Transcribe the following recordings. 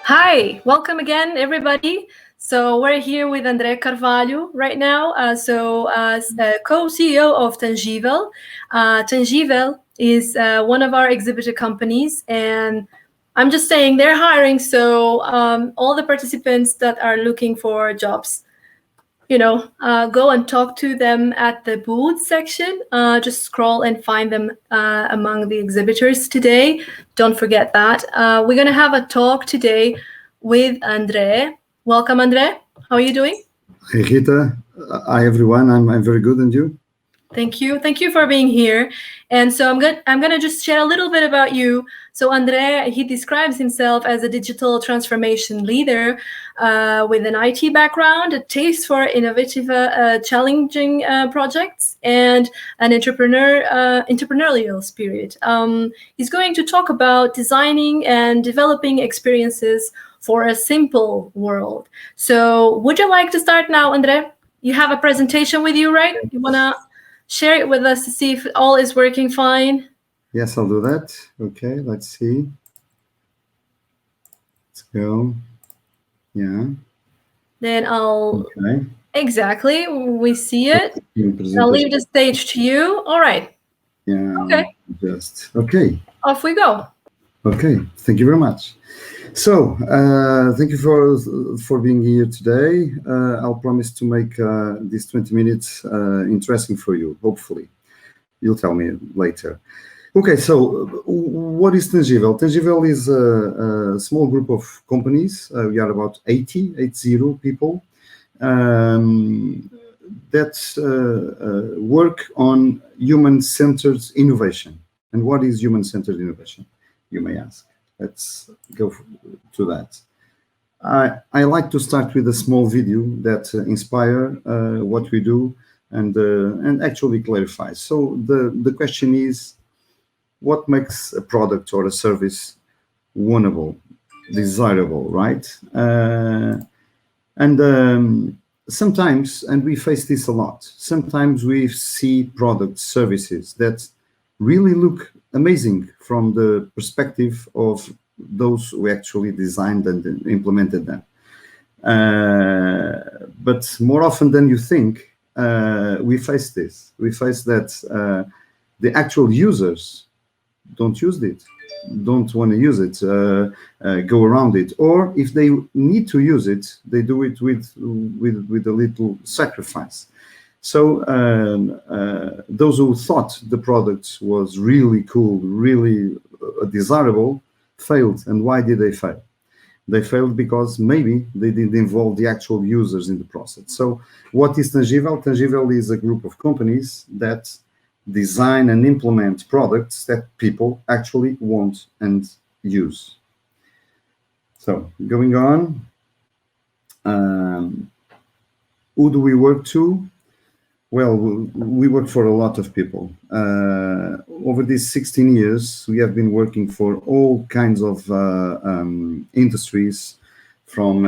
Hi, welcome again, everybody. So we're here with André Carvalho right now. As the co-CEO of Tangível. Tangível is one of our exhibitor companies, and I'm just saying they're hiring. So all the participants that are looking for jobs, go and talk to them at the booth section. Just scroll and find them among the exhibitors today. Don't forget that. We're going to have a talk today with André. Welcome, André. How are you doing? Hey, Rita. Hi, everyone. I'm very good, and you? Thank you. Thank you for being here. And so I'm gonna just share a little bit about you. So André, he describes himself as a digital transformation leader with an IT background, a taste for innovative, challenging projects, and an entrepreneurial spirit. He's going to talk about designing and developing experiences for a simple world. So would you like to start now, André? You have a presentation with you, right? You wanna share it with us to see if all is working fine? Yes, I'll do that. Okay, let's see. Let's go. Yeah. Then I'll... Okay. Exactly, we see it. I'll leave the stage to you. All right. Yeah. Okay. Okay. Off we go. Okay, thank you very much. So, thank you for being here today. I'll promise to make these 20 minutes interesting for you, hopefully. You'll tell me later. Okay, so what is Tangível? Tangível is a small group of companies. We are about 80 people that work on human-centered innovation. And what is human-centered innovation, you may ask? Let's go to that. I like to start with a small video that inspire what we do and actually clarify. So the question is, what makes a product or a service winnable, desirable, right? Sometimes, and we face this a lot, sometimes we see products, services that really look amazing from the perspective of those who actually designed and implemented them. But more often than you think, we face this. We face that the actual users don't use it, don't want to use it, go around it, or if they need to use it, they do it with a little sacrifice. So those who thought the product was really cool, really desirable, failed. And why did they fail? They failed because maybe they didn't involve the actual users in the process. So what is Tangível? Tangível is a group of companies that design and implement products that people actually want and use. So going on, who do we work to? Well, we work for a lot of people. Over these 16 years, we have been working for all kinds of industries, from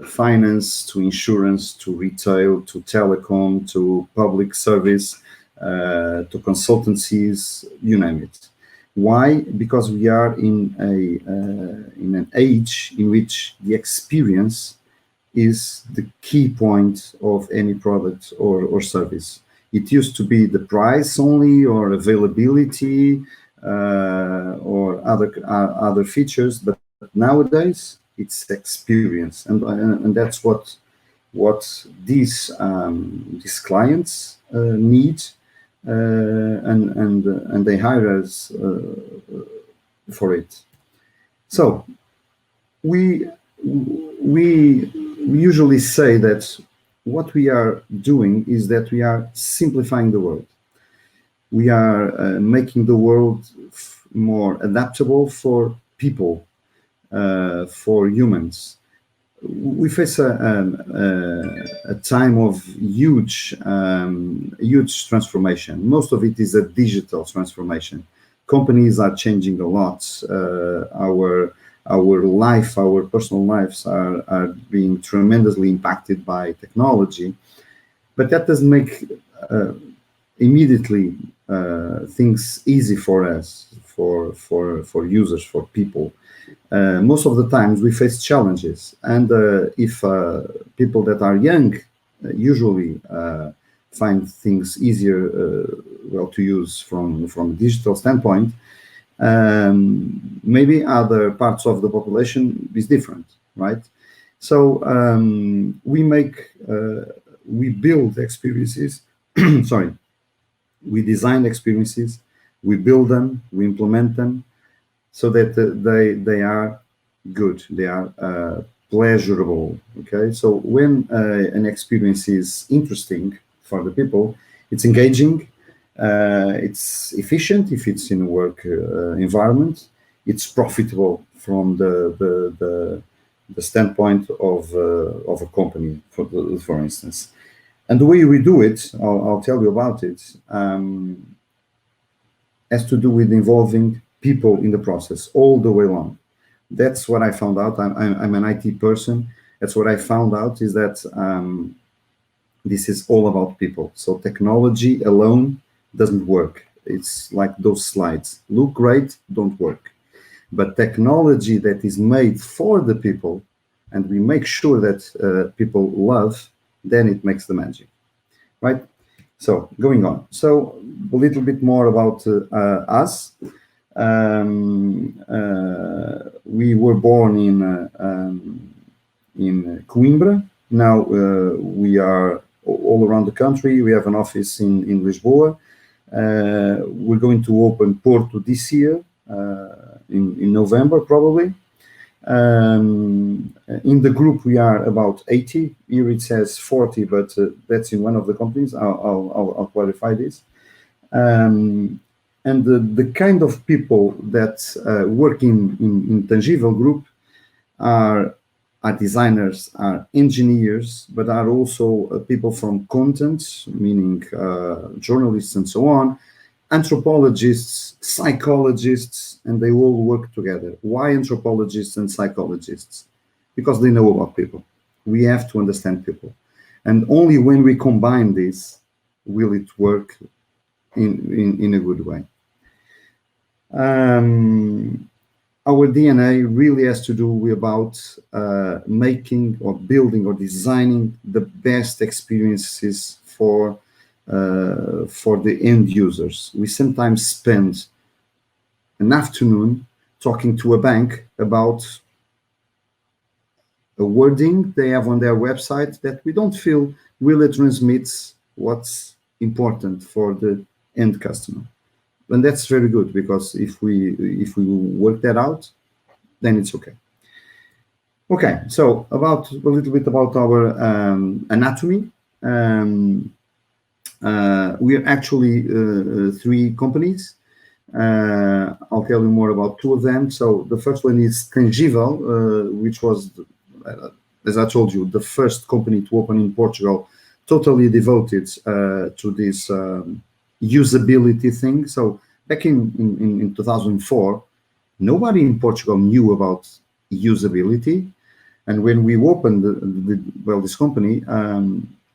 finance to insurance to retail to telecom to public service to consultancies, you name it. Why? Because we are in an age in which the experience is the key point of any product or service. It used to be the price only, or availability, or other features, but nowadays it's experience, and that's what these clients need, and they hire us for it. So we usually say that what we are doing is that we are simplifying the world. We are making the world more adaptable for people, for humans. We face a time of huge transformation. Most of it is a digital transformation. Companies are changing a lot. Our life, our personal lives are being tremendously impacted by technology, but that doesn't make immediately things easy for us, for users, for people. Most of the times we face challenges, and if people that are young usually find things easier, well, to use from a digital standpoint, maybe other parts of the population is different, right? So we build experiences. Sorry, we design experiences, we build them, we implement them, so that they are good, they are pleasurable. Okay, so when an experience is interesting for the people, it's engaging, it's efficient if it's in a work environment, it's profitable from the standpoint of a company, for instance. And the way we do it, I'll tell you about it, has to do with involving people in the process all the way along. That's what I found out. I'm an IT person. That's what I found out, is that this is all about people. So technology alone doesn't work. It's like those slides. Look great, don't work. But technology that is made for the people, and we make sure that people love, then it makes the magic, right? So going on. So a little bit more about us. We were born in Coimbra. Now we are all around the country. We have an office in Lisbon. We're going to open Porto this year, in November probably. In the group we are about 80. Here it says 40, but that's in one of the companies. I'll clarify this. And the kind of people that work in Tangível group are designers, are engineers, but are also people from content, meaning journalists and so on, anthropologists, psychologists, and they all work together. Why anthropologists and psychologists? Because they know about people. We have to understand people. And only when we combine this will it work in a good way. Our DNA really has to do about making or building or designing the best experiences for the end users. We sometimes spend an afternoon talking to a bank about a wording they have on their website that we don't feel really transmits what's important for the end customer. And that's very good, because if we work that out, then it's okay. Okay, so a little bit about our anatomy. We are actually 3 companies. I'll tell you more about 2 of them. So the first one is Tangível, which was, as I told you, the first company to open in Portugal, totally devoted to this usability thing. So back in 2004, nobody in Portugal knew about usability. And when we opened this company,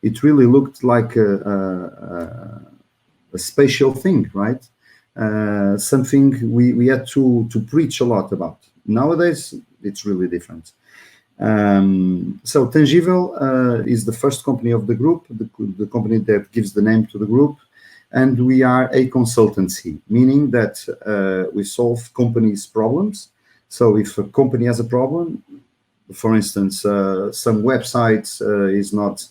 it really looked like a spatial thing, right? Something we had to preach a lot about. Nowadays, it's really different. So Tangível is the first company of the group, the company that gives the name to the group. And we are a consultancy, meaning that we solve companies' problems. So if a company has a problem, for instance, some website is not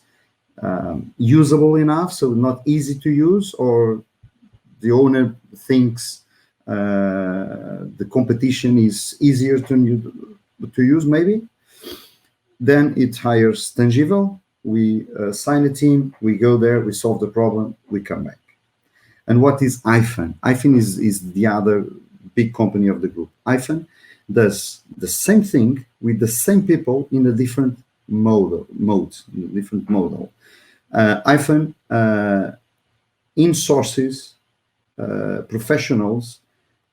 usable enough, so not easy to use, or the owner thinks the competition is easier to use, maybe, then it hires Tangível. We sign a team, we go there, we solve the problem, we come back. And what is iPhone? iPhone is the other big company of the group. iPhone does the same thing with the same people in a different model. iPhone insources professionals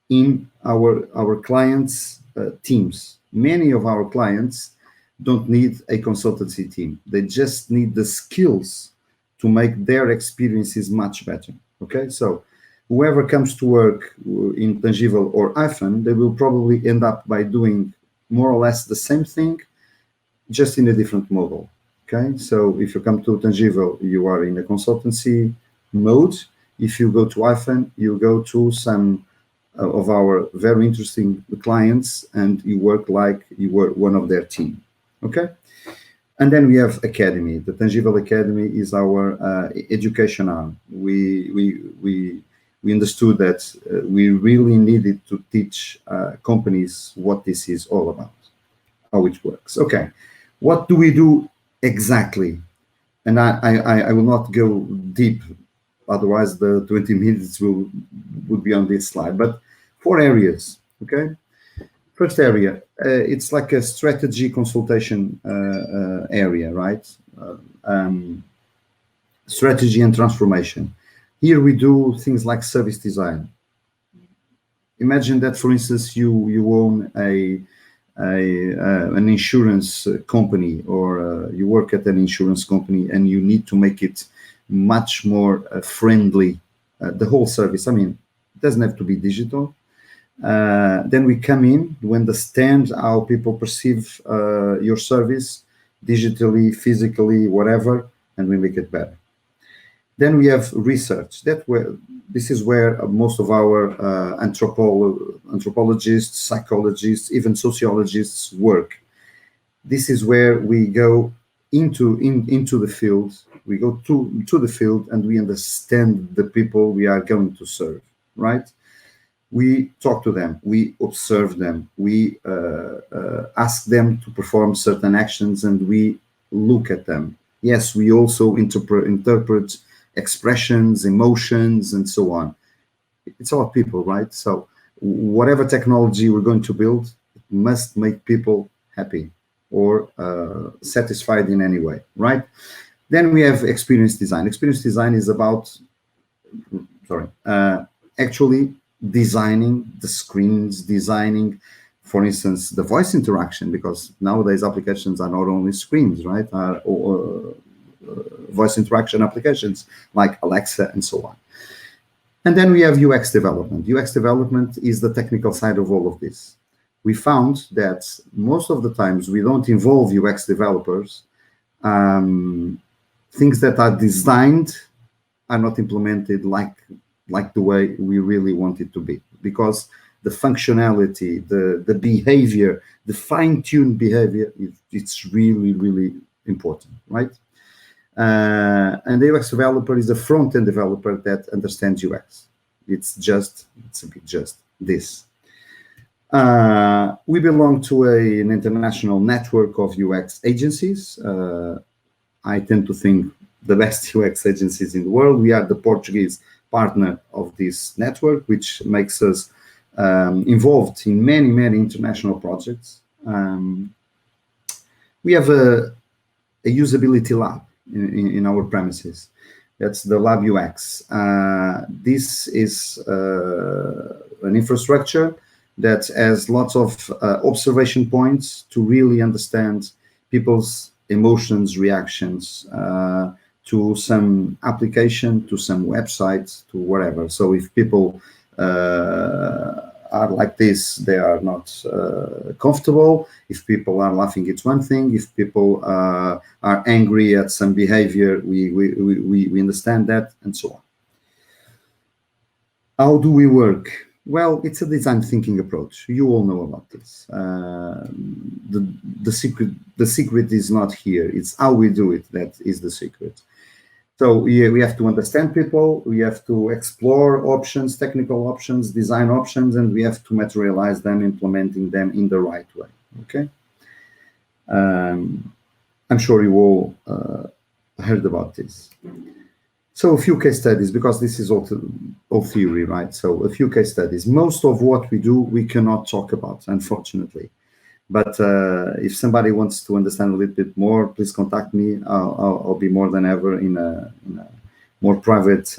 in our clients' teams. Many of our clients don't need a consultancy team. They just need the skills to make their experiences much better. Okay, so whoever comes to work in Tangível or iPhone, they will probably end up by doing more or less the same thing, just in a different model. Okay, so if you come to Tangível, you are in a consultancy mode. If you go to iPhone, you go to some of our very interesting clients, and you work like you were one of their team. Okay, and then we have Academy. The Tangível Academy is our education arm. We understood that we really needed to teach companies what this is all about, how it works. Okay, what do we do exactly? And I will not go deep, otherwise the 20 minutes would be on this slide, but 4 areas. Okay, first area, it's like a strategy consultation area, right? Strategy and transformation. Here we do things like service design. Imagine that, for instance, you own an insurance company, or you work at an insurance company, and you need to make it much more friendly, the whole service. I mean, it doesn't have to be digital. Then we come in, we understand how people perceive your service, digitally, physically, whatever, and we make it better. Then we have research. This is where most of our anthropologists, psychologists, even sociologists work. This is where we go into the field. We go to the field, and we understand the people we are going to serve, right? We talk to them, we observe them, we ask them to perform certain actions, and we look at them. Yes, we also interpret expressions, emotions, and so on. It's all people, right? So whatever technology we're going to build, it must make people happy or satisfied in any way, right? Then we have experience design. Experience design is about, actually designing the screens, designing, for instance, the voice interaction, because nowadays applications are not only screens, right? Voice interaction applications like Alexa and so on. And then we have UX development. UX development is the technical side of all of this. We found that most of the times we don't involve UX developers. Things that are designed are not implemented like the way we really want it to be, because the functionality, the behavior, the fine-tuned behavior, it's really, really important, right? And the UX developer is a front-end developer that understands UX. It's a bit just this. We belong to an international network of UX agencies. I tend to think the best UX agencies in the world. We are the Portuguese partner of this network, which makes us involved in many, many international projects. We have a usability lab in our premises. That's the Lab UX. This is an infrastructure that has lots of observation points to really understand people's emotions, reactions to some application, to some website, to whatever. So if people are like this, they are not comfortable. If people are laughing, it's one thing. If people are angry at some behavior, we understand that, and so on. How do we work? Well, it's a design thinking approach. You all know about this. The secret is not here. It's how we do it that is the secret. So we have to understand people, we have to explore options, technical options, design options, and we have to materialize them, implementing them in the right way, okay? I'm sure you all heard about this. So a few case studies, because this is all theory, right? So a few case studies. Most of what we do, we cannot talk about, unfortunately. But if somebody wants to understand a little bit more, please contact me. I'll be more than ever in a more private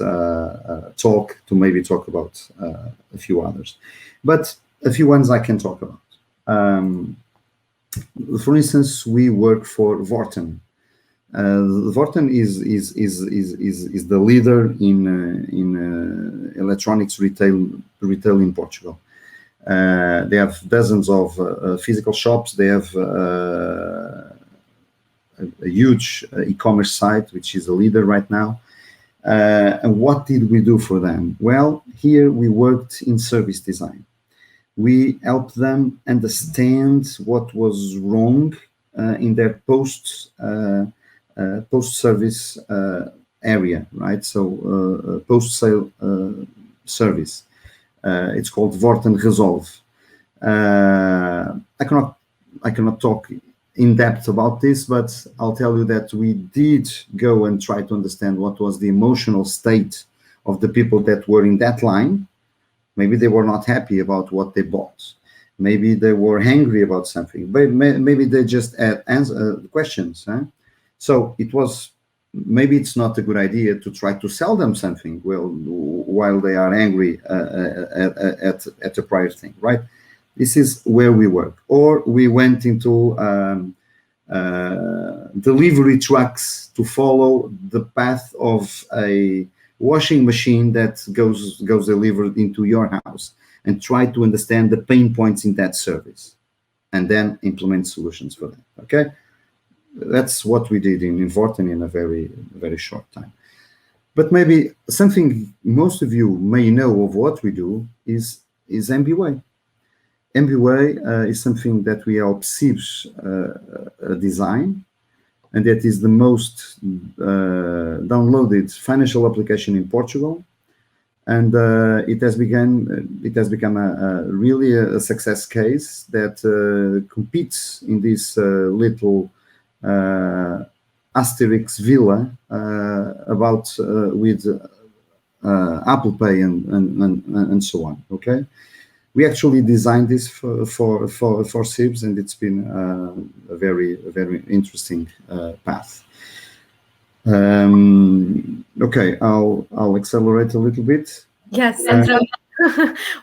talk to maybe talk about a few others. But a few ones I can talk about. For instance, we work for Vorten. Vorten is the leader in electronics retail in Portugal. They have dozens of physical shops. They have a huge e-commerce site, which is a leader right now. And what did we do for them? Well, here we worked in service design. We helped them understand what was wrong in their post-service area, right? So post-sale service. It's called Vorten Resolve. I cannot talk in depth about this, but I'll tell you that we did go and try to understand what was the emotional state of the people that were in that line. Maybe they were not happy about what they bought. Maybe they were angry about something. But maybe they just had questions. Huh? So it was, maybe it's not a good idea to try to sell them something while they are angry at a prior thing, right? This is where we work. Or we went into delivery trucks to follow the path of a washing machine that goes delivered into your house, and try to understand the pain points in that service, and then implement solutions for them. Okay, that's what we did in Vorten in a very short time. But maybe something most of you may know of what we do is MVWay. MVWay is something that we help SIBs design, and that is the most downloaded financial application in Portugal, and it has become really a success case that competes in this little Asterix villa with Apple Pay and so on. Okay. We actually designed this for SIBs, and it's been a very interesting path. Okay, I'll accelerate a little bit. Yes, André.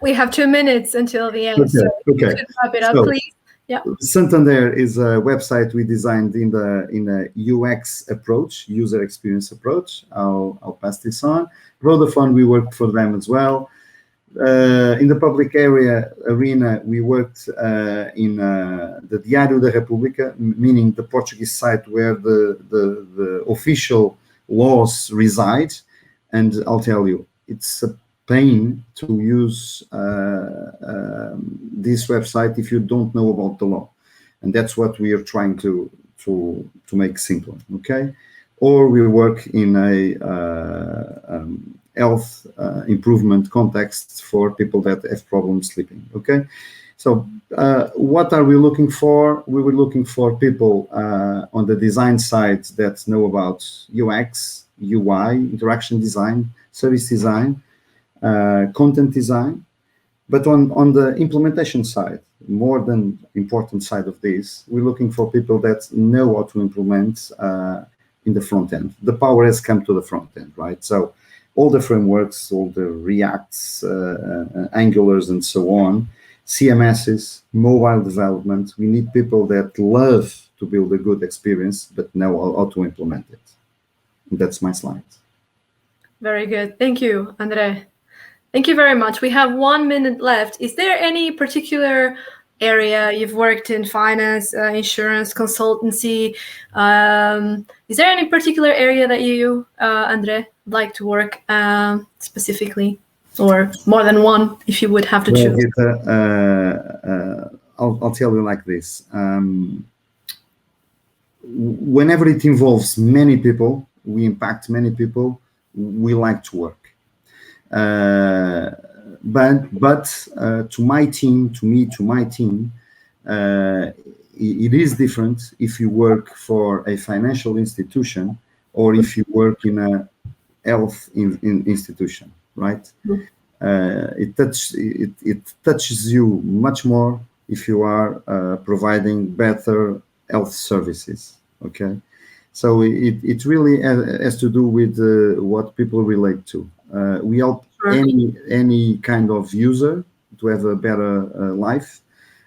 We have 2 minutes until the end. Okay, so you should wrap it up, please. Yeah. Santander is a website we designed in a UX approach, user experience approach. I'll pass this on. Vodafone, we worked for them as well. In the public arena, we worked in the Diário da República, meaning the Portuguese site where the official laws reside. And I'll tell you, it's a pain to use this website if you don't know about the law. And that's what we are trying to make simpler, okay? Or we work in a health improvement context for people that have problems sleeping, okay? So what are we looking for? We were looking for people on the design side that know about UX, UI, interaction design, service design, content design. But on the implementation side, more than important side of this, we're looking for people that know how to implement in the front end. The power has come to the front end, right? So all the frameworks, all the Reacts, Angulars, and so on, CMSs, mobile development, we need people that love to build a good experience, but know how to implement it. And that's my slide. Very good. Thank you, André. Thank you very much. We have 1 minute left. Is there any particular area you've worked in, finance, insurance, consultancy? Is there any particular area that you, André, would like to work specifically, or more than one, if you would have to choose? I'll tell you like this. Whenever it involves many people, we impact many people, we like to work. But to my team, it is different if you work for a financial institution or if you work in a health institution, right? It touches you much more if you are providing better health services, okay? So it really has to do with what people relate to. We help any kind of user to have a better life,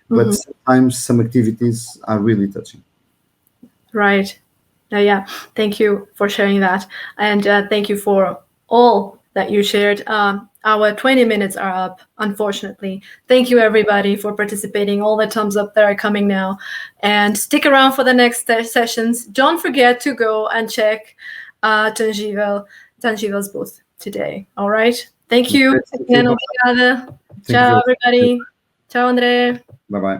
but sometimes some activities are really touching. Right. Yeah, thank you for sharing that. And thank you for all that you shared. Our 20 minutes are up, unfortunately. Thank you, everybody, for participating. All the thumbs up that are coming now. And stick around for the next sessions. Don't forget to go and check Tangível's booth today. All right? Thank you. Again, obrigada. Ciao, everybody. Ciao, André. Bye-bye.